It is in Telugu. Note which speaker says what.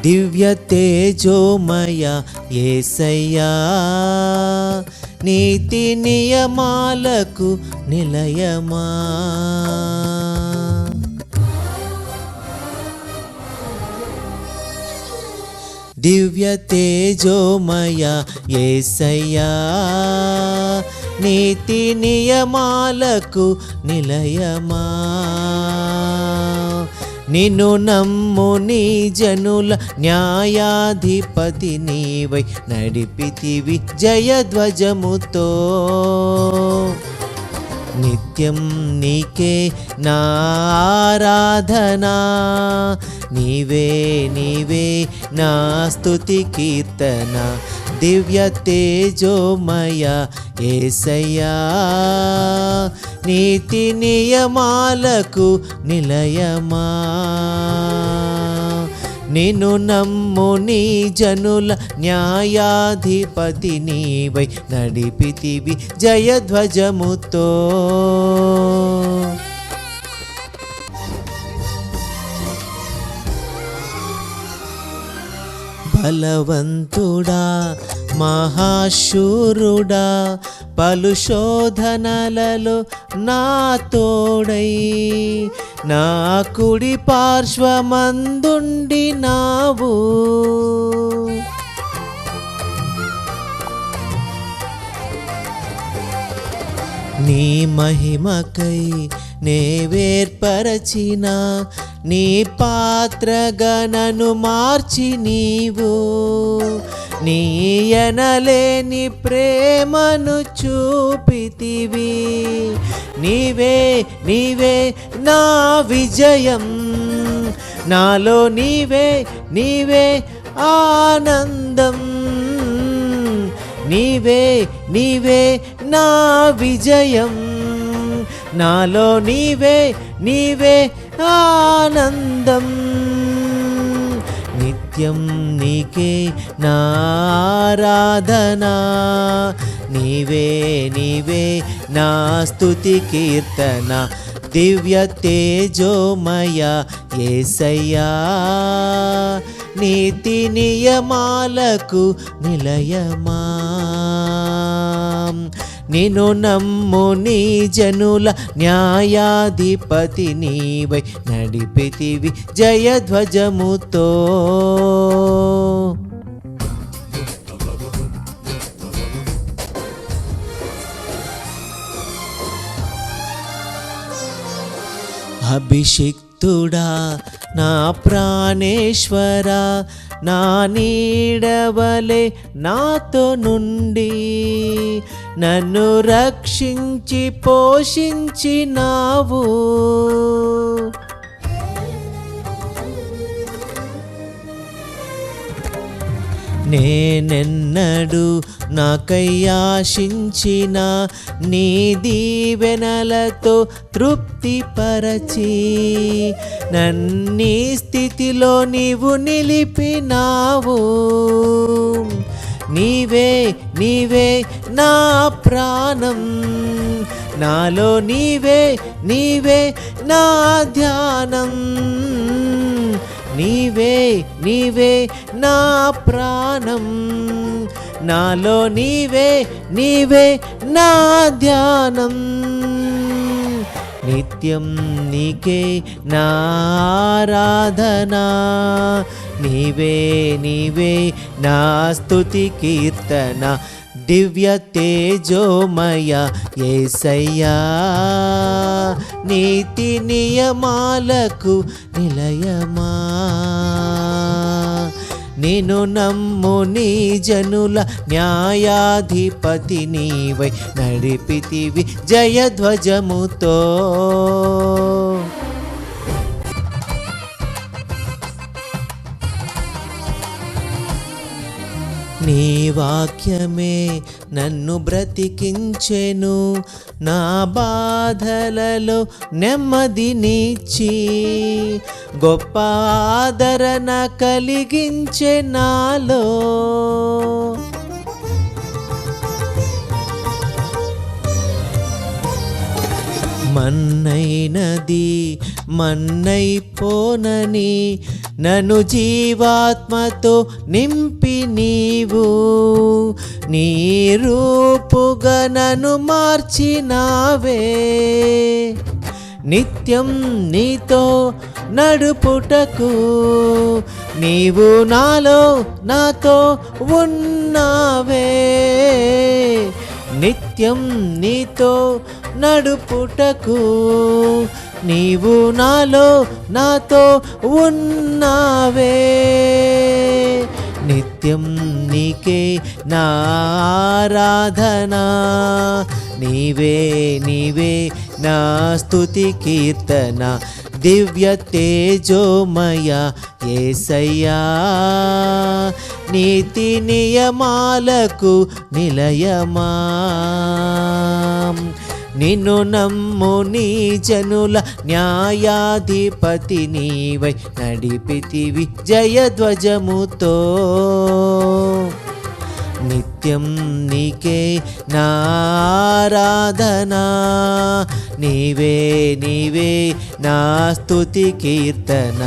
Speaker 1: దివ్య తేజోమయ యేసయ్యా, నీతి నియమాలకు నిలయమా. దివ్య తేజోమయ యేసయ్యా, నీతి నియమాలకు నిలయమా. నిన్ను నమ్ము నీ జనుల న్యాయాధిపతి నీవై నడిపితివి జయధ్వజముతో. నిత్యం నీకే నా ఆరాధనా, నీవే నీవే నా స్తుతి కీర్తన. దివ్య తేజోమయ యేసయ్యా, నీతి నియమాలకు నిలయమా. నిన్ను నమ్ము నీ జనుల న్యాయాధిపతి నీవై నడిపితివి జయధ్వజముతో. బలవంతుడా మహాశూరుడా, పలు శోధనలలో నా తోడై నా కుడి పార్శ్వమందుండినావు. నీ మహిమకై నే వేర్పరచిన నీ పాత్రగా నన్ను మార్చి నీవు నీ ఎనలేని ప్రేమను చూపితివి. నీవే నీవే నా విజయం, నాలో నీవే నీవే ఆనందం. నీవే నీవే నా విజయం, నాలో నీవే నీవే ఆనందం. నిత్యం నీకే నా ఆరాధనా, నీవే నీవే నా స్తుతి కీర్తన. దివ్య తేజోమయ యేసయ్యా, నీతి నియమాలకు నిలయమా. నిన్ను నమ్ము నీ జనుల న్యాయాధిపతి నీవై నడిపితివి జయధ్వజముతో. అభిషిక్తుడా నా ప్రాణేశ్వరా, నా నీడవలే నాతో నుండి నన్ను రక్షించి పోషించినావు. నేనెన్నడూ నాకై ఆశించిన నీ దీవెనలతో తృప్తిపరచి నన్నీ స్థితిలో నీవు నిలిపినావు. నీవే నీవే నా ప్రాణం, నాలో నీవే నీవే నా ధ్యానం. నీవే నీవే నా ప్రాణం, నాలో నీవే నీవే నా ధ్యానం. నిత్యం నీకే నా ఆరాధనా, నీవే నీవే నా స్తుతి కీర్తన. దివ్య తేజోమయ యేసయ్యా, నీతి నియమాలకు నిలయమా. నిన్ను నమ్ము నీ జనుల న్యాయాధిపతి నీవై నడిపితివి జయధ్వజముతో. నీ వాక్యమే నన్ను బ్రతికించెను, నా బాధలలో నెమ్మదినిచ్చి గొప్ప ఆదరణ కలిగించే నాలో. మన్నైనది మన్నైపోనని నన్ను జీవాత్మతో నింపి నీవు నీ రూపుగా నన్ను మార్చినావే. నిత్యం నీతో నడుపుటకు నీవు నాతో ఉన్నావే. నిత్యం నీతో నడుపుటకు నీవు నాతో ఉన్నావే. నిత్యం నీకే నా ఆరాధన, నీవే నా స్తుతి కీర్తన. దివ్య తేజోమయ యేసయ్యా, నీతి నియమాలకు నిలయమా. నిన్ను నమ్ము నీ జనుల న్యాయాధిపతి నీవై నడిపితివి జయధ్వజముతో. నిత్యం నీకే నా ఆరాధన, నీవే నా స్తుతి కీర్తన.